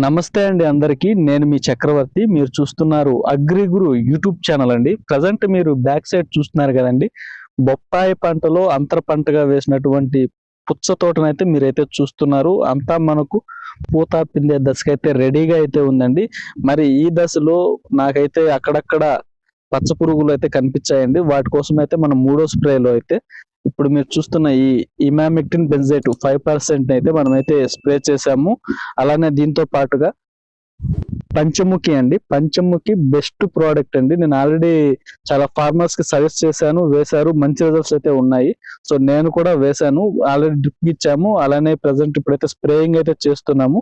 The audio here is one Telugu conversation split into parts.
నమస్తే అండి అందరికీ. నేను మీ చక్రవర్తి. మీరు చూస్తున్నారు అగ్రిగురు యూట్యూబ్ ఛానల్ అండి. ప్రజెంట్ మీరు బ్యాక్ సైడ్ చూస్తున్నారు కదండి. బొప్పాయి పంటలో అంతర పంటగా వేసినటువంటి పుచ్చ తోటనైతే మీరైతే చూస్తున్నారు. అంతా మనకు పూత పిందే దశకైతే రెడీగా అయితే ఉందండి. మరి ఈ దశలో నాకైతే అక్కడక్కడ పచ్చ పురుగులు అయితే కనిపించాయండి. వాటి కోసం అయితే మనం మూడో స్ప్రేలో అయితే ఇప్పుడు మీరు చూస్తున్న ఈ ఇమామెక్టిన్ బెంజేట్ 5% అయితే మనమైతే స్ప్రే చేసాము. అలానే దీంతో పాటుగా పంచముఖి అండి. పంచముఖి బెస్ట్ ప్రోడక్ట్ అండి. నేను ఆల్రెడీ చాలా ఫార్మర్స్ కి సజెస్ట్ చేశాను, వేశారు, మంచి రిజల్ట్స్ అయితే ఉన్నాయి. సో నేను కూడా వేశాను, ఆల్రెడీ డ్రిప్ ఇచ్చాము. అలానే ప్రజెంట్ ఇప్పుడైతే స్ప్రేయింగ్ అయితే చేస్తున్నాము.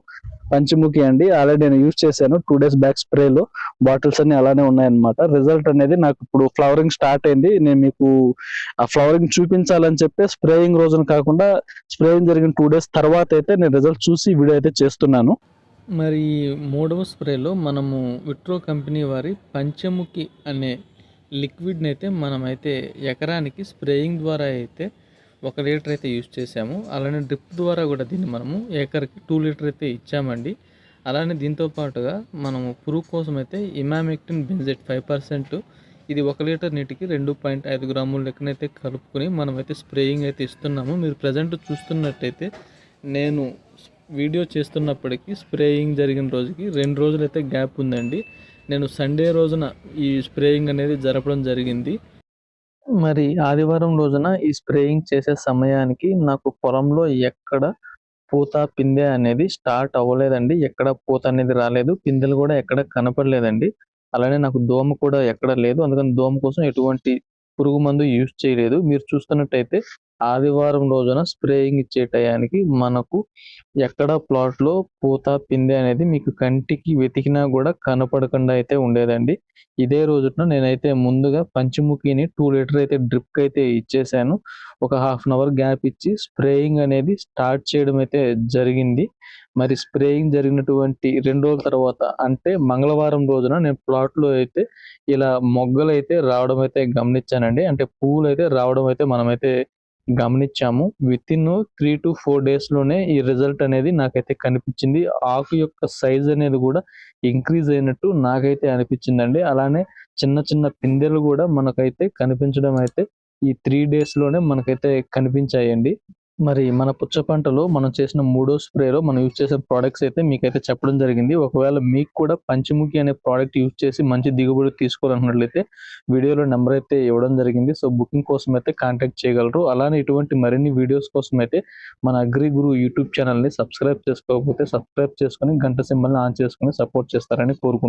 పంచముఖి అండి ఆల్రెడీ నేను యూజ్ చేశాను 2 days బ్యాక్. స్ప్రేలో బాటిల్స్ అన్ని అలానే ఉన్నాయన్నమాట. రిజల్ట్ అనేది నాకు ఇప్పుడు ఫ్లవరింగ్ స్టార్ట్ అయింది. నేను మీకు ఆ ఫ్లవరింగ్ చూపించాలని చెప్పి స్ప్రేయింగ్ రోజున కాకుండా స్ప్రేయింగ్ జరిగిన 2 days తర్వాత అయితే నేను రిజల్ట్ చూసి వీడియో అయితే చేస్తున్నాను. మరి మూడవ స్ప్రేలో మనము విట్రో కంపెనీ వారి పంచముఖి అనే లిక్విడ్ని అయితే మనమైతే ఎకరానికి స్ప్రేయింగ్ ద్వారా అయితే 1 లీటర్ అయితే యూజ్ చేసాము. అలానే డ్రిప్ ద్వారా కూడా దీన్ని మనము ఏకర్కి 2 లీటర్ అయితే ఇచ్చామండి. అలానే దీంతో పాటుగా మనము పురుగు కోసం అయితే ఇమామెక్టిన్ బెంజేట్ 5% ఇది 1 లీటర్ నీటికి 2.5 గ్రాముల లెక్కనైతే కలుపుకొని మనమైతే స్ప్రేయింగ్ అయితే ఇస్తున్నాము. మీరు ప్రజెంట్ చూస్తున్నట్టయితే నేను వీడియో చేస్తున్నప్పటికీ స్ప్రేయింగ్ జరిగిన రోజుకి 2 రోజులైతే గ్యాప్ ఉందండి. నేను సండే రోజున ఈ స్ప్రేయింగ్ అనేది జరపడం జరిగింది. మరి ఆదివారం రోజున ఈ స్ప్రేయింగ్ చేసే సమయానికి నాకు పొలంలో ఎక్కడ పూత పిందె అనేది స్టార్ట్ అవ్వలేదండి. ఎక్కడ పూత అనేది రాలేదు, పిందెలు కూడా ఎక్కడ కనపడలేదండి. అలానే నాకు దోమ కూడా ఎక్కడ లేదు. అందుకని దోమ కోసం ఎటువంటి పురుగు మందు యూజ్ చేయలేదు. మీరు చూస్తున్నట్టయితే ఆదివారం రోజున స్ప్రేయింగ్ ఇచ్చే టయానికి మనకు ఎక్కడ ప్లాట్లో పూత పిందె అనేది మీకు కంటికి వెతికినా కూడా కనపడకుండా అయితే ఉండేదండి. ఇదే రోజున నేనైతే ముందుగా పంచముఖిని 2 లీటర్ అయితే డ్రిప్ అయితే ఇచ్చేసాను. ఒక హాఫ్ అన్ అవర్ గ్యాప్ ఇచ్చి స్ప్రేయింగ్ అనేది స్టార్ట్ చేయడం అయితే జరిగింది. మరి స్ప్రేయింగ్ జరిగినటువంటి 2 రోజుల తర్వాత అంటే మంగళవారం రోజున నేను ప్లాట్లో అయితే ఇలా మొగ్గలు అయితే రావడం అయితే గమనించానండి. అంటే పువ్వులు అయితే రావడం అయితే మనమైతే గమనించాము. వితిన్ 3 to 4 days లోనే ఈ రిజల్ట్ అనేది నాకైతే కనిపించింది. ఆకు యొక్క సైజ్ అనేది కూడా ఇంక్రీజ్ అయినట్టు నాకైతే అనిపించిందండి. అలానే చిన్న చిన్న పిందెలు కూడా మనకైతే కనిపించడం అయితే ఈ 3 days లోనే మనకైతే కనిపించాయండి. మరి మన పుచ్చ పంటలో మనం చేసిన మూడో స్ప్రేలో మనం యూజ్ చేసే ప్రోడక్ట్స్ అయితే మీకైతే చెప్పడం జరిగింది. ఒకవేళ మీకు కూడా పంచముఖి అనే ప్రోడక్ట్ యూజ్ చేసి మంచి దిగుబడి తీసుకోవాలనుకున్నట్లయితే వీడియోలో నెంబర్ అయితే ఇవ్వడం జరిగింది. సో బుకింగ్ కోసం అయితే కాంటాక్ట్ చేయగలరు. అలానే ఇటువంటి మరిన్ని వీడియోస్ కోసం అయితే మన అగ్రి గురు యూట్యూబ్ ఛానల్ని సబ్స్క్రైబ్ చేసుకోకపోతే సబ్స్క్రైబ్ చేసుకొని గంట సింబల్ని ఆన్ చేసుకొని సపోర్ట్ చేస్తారని కోరుకుంటున్నాను.